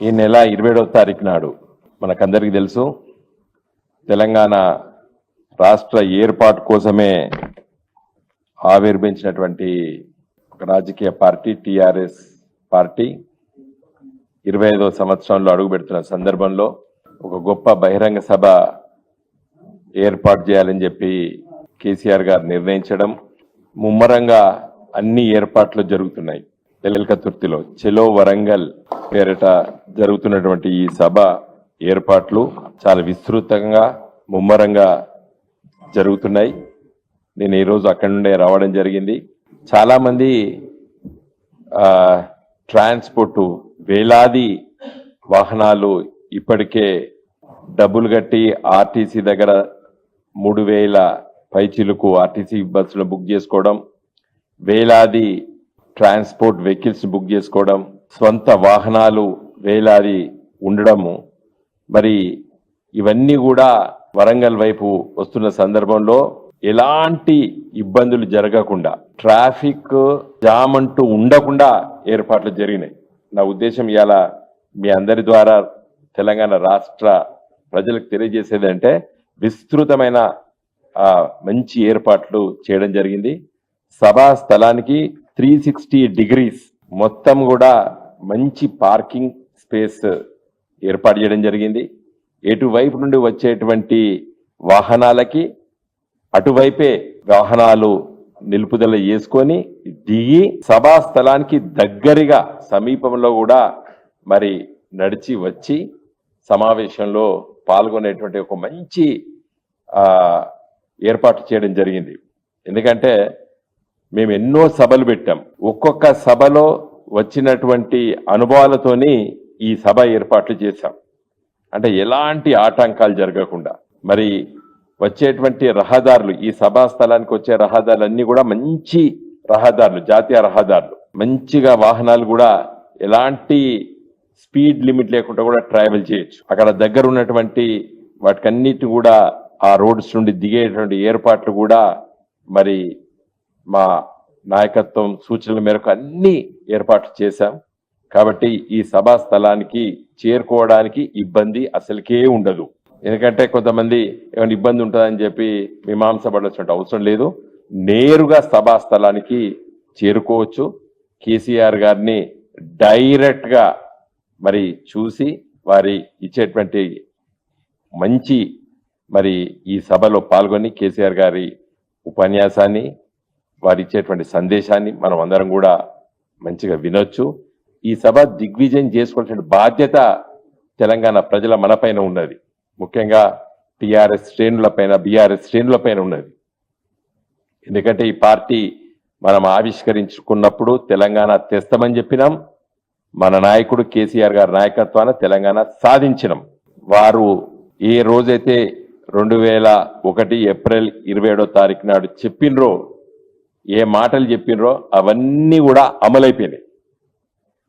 ఈ నెల 27వ తారీఖు నాడు మనకందరికీ తెలుసు తెలంగాణ రాష్ట్ర ఏర్పాటు కోసమే ఆవిర్భవించినటువంటి ఒక రాజకీయ పార్టీ టిఆర్ఎస్ పార్టీ 25వ సంవత్సరంలో అడుగుపెడుతున్న సందర్భంలో ఒక గొప్ప బహిరంగ సభ ఏర్పాటు చేయాలని చెప్పి కేసీఆర్ గారు నిర్ణయించడం ముమ్మరంగా అన్ని ఏర్పాట్లు జరుగుతున్నాయి. తెలకతుర్తిలో చెలో వరంగల్ పేరిట జరుగుతున్నటువంటి ఈ సభ ఏర్పాట్లు చాలా విస్తృతంగా ముమ్మరంగా జరుగుతున్నాయి. నేను ఈరోజు అక్కడి నుండే రావడం జరిగింది. చాలా మంది ట్రాన్స్పోర్ట్ వేలాది వాహనాలు ఇప్పటికే డబ్బులు కట్టి ఆర్టీసీ దగ్గర 3000 పైచిలకు ఆర్టీసీ బస్సులు బుక్ చేసుకోవడం, వేలాది ట్రాన్స్పోర్ట్ వెహికల్స్ బుక్ చేసుకోవడం, స్వంత వాహనాలు వేలాది ఉండడము, మరి ఇవన్నీ కూడా వరంగల్ వైపు వస్తున్న సందర్భంలో ఎలాంటి ఇబ్బందులు జరగకుండా ట్రాఫిక్ జామ్ అంటూ ఉండకుండా ఏర్పాట్లు జరిగినాయి. నా ఉద్దేశం ఇవాళ మీ అందరి ద్వారా తెలంగాణ రాష్ట్ర ప్రజలకు తెలియజేసేదంటే విస్తృతమైన మంచి ఏర్పాట్లు చేయడం జరిగింది. సభా స్థలానికి 360 డిగ్రీస్ మొత్తం కూడా మంచి పార్కింగ్ స్పేస్ ఏర్పాటు చేయడం జరిగింది. ఎటువైపు నుండి వచ్చేటువంటి వాహనాలకి అటువైపే వాహనాలు నిలుపుదల చేసుకొని దిగి సభా స్థలానికి దగ్గరగా సమీపంలో కూడా మరి నడిచి వచ్చి సమావేశంలో పాల్గొనేటువంటి ఒక మంచి ఏర్పాటు చేయడం జరిగింది. ఎందుకంటే మేము ఎన్నో సభలు పెట్టాం. ఒక్కొక్క సభలో వచ్చినటువంటి అనుభవాలతోని ఈ సభ ఏర్పాట్లు చేశాం. అంటే ఎలాంటి ఆటంకాలు జరగకుండా మరి వచ్చేటువంటి రహదారులు, ఈ సభా స్థలానికి వచ్చే రహదారులు అన్ని కూడా మంచి రహదారులు, జాతీయ రహదారులు, మంచిగా వాహనాలు కూడా ఎలాంటి స్పీడ్ లిమిట్ లేకుండా కూడా ట్రావెల్ చేయొచ్చు. అక్కడ దగ్గర ఉన్నటువంటి వాటికన్నిటి కూడా ఆ రోడ్స్ నుండి దిగేటువంటి ఏర్పాట్లు కూడా మరి మా నాయకత్వం సూచనల మేరకు అన్ని ఏర్పాట్లు చేశాం. కాబట్టి ఈ సభా స్థలానికి చేరుకోవడానికి ఇబ్బంది అసలుకే ఉండదు. ఎందుకంటే కొంతమంది ఏమైనా ఇబ్బంది ఉంటుందని చెప్పి మీమాంసపడాల్సిన అవసరం లేదు. నేరుగా సభా స్థలానికి చేరుకోవచ్చు. కేసీఆర్ గారిని డైరెక్ట్ గా మరి చూసి వారి ఇచ్చేటువంటి మంచి మరి ఈ సభలో పాల్గొని కేసీఆర్ గారి ఉపన్యాసాన్ని, వారు ఇచ్చేటువంటి సందేశాన్ని మనం అందరం కూడా మంచిగా వినొచ్చు. ఈ సభ దిగ్విజయం చేసుకోవాల్సిన బాధ్యత తెలంగాణ ప్రజల మనపైన ఉన్నది. ముఖ్యంగా టిఆర్ఎస్ శ్రేణులపైన, బీఆర్ఎస్ శ్రేణులపైన ఉన్నది. ఎందుకంటే ఈ పార్టీ మనం ఆవిష్కరించుకున్నప్పుడు తెలంగాణ తెస్తామని చెప్పినాం. మన నాయకుడు కేసీఆర్ గారి నాయకత్వాన తెలంగాణ సాధించినాం. వారు ఏ రోజైతే 2001 ఏప్రిల్ 27వ తారీఖు నాడు చెప్పినరో, ఏ మాటలు చెప్పినరో అవన్నీ కూడా అమలైపోయినాయి.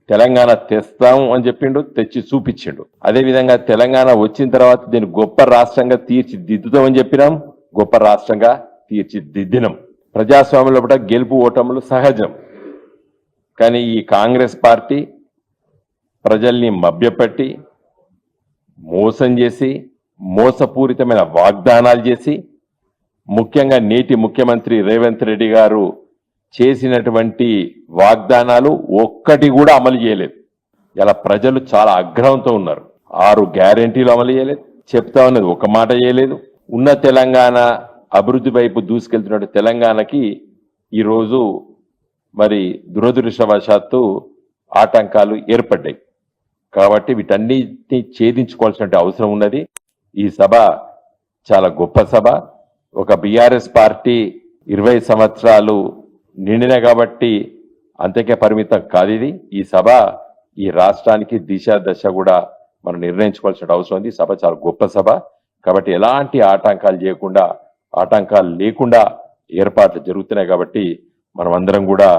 తెలంగాణ తెస్తాం అని చెప్పిండు, తెచ్చి చూపించిండు. అదేవిధంగా తెలంగాణ వచ్చిన తర్వాత దీన్ని గొప్ప రాష్ట్రంగా తీర్చిదిద్దుతామని చెప్పినాం, గొప్ప రాష్ట్రంగా తీర్చిదిద్దినాం. ప్రజాస్వామ్యంలో కూడా గెలుపు ఓటములు సహజం. కానీ ఈ కాంగ్రెస్ పార్టీ ప్రజల్ని మభ్యపెట్టి మోసం చేసి మోసపూరితమైన వాగ్దానాలు చేసి, ముఖ్యంగా నేటి ముఖ్యమంత్రి రేవంత్ రెడ్డి గారు చేసినటువంటి వాగ్దానాలు ఒక్కటి కూడా అమలు చేయలేదు. ఇలా ప్రజలు చాలా ఆగ్రహంతో ఉన్నారు. 6 గ్యారెంటీలు అమలు చేయలేదు, చెప్తా ఉన్నది ఒక మాట చేయలేదు. ఉన్న తెలంగాణ అభివృద్ధి వైపు దూసుకెళ్తున్న తెలంగాణకి ఈరోజు మరి దురదృష్టవశాత్తు ఆటంకాలు ఏర్పడ్డాయి. కాబట్టి వీటన్నిటిని ఛేదించుకోవాల్సిన అవసరం ఉన్నది. ఈ సభ చాలా గొప్ప సభ. ఒక బీఆర్ఎస్ పార్టీ 20 సంవత్సరాలు నిండిన కాబట్టి అంతకే పరిమితం కాదు ఇది. ఈ సభ ఈ రాష్ట్రానికి దిశ దశ కూడా మనం నిర్ణయించుకోవాల్సిన అవసరం ఉంది. సభ చాలా గొప్ప సభ. కాబట్టి ఎలాంటి ఆటంకాలు లేకుండా ఏర్పాట్లు జరుగుతున్నాయి. కాబట్టి మనం అందరం కూడా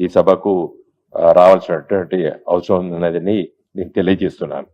ఈ సభకు రావాల్సినటువంటి అవసరం ఉన్నదని నేను తెలియజేస్తున్నాను.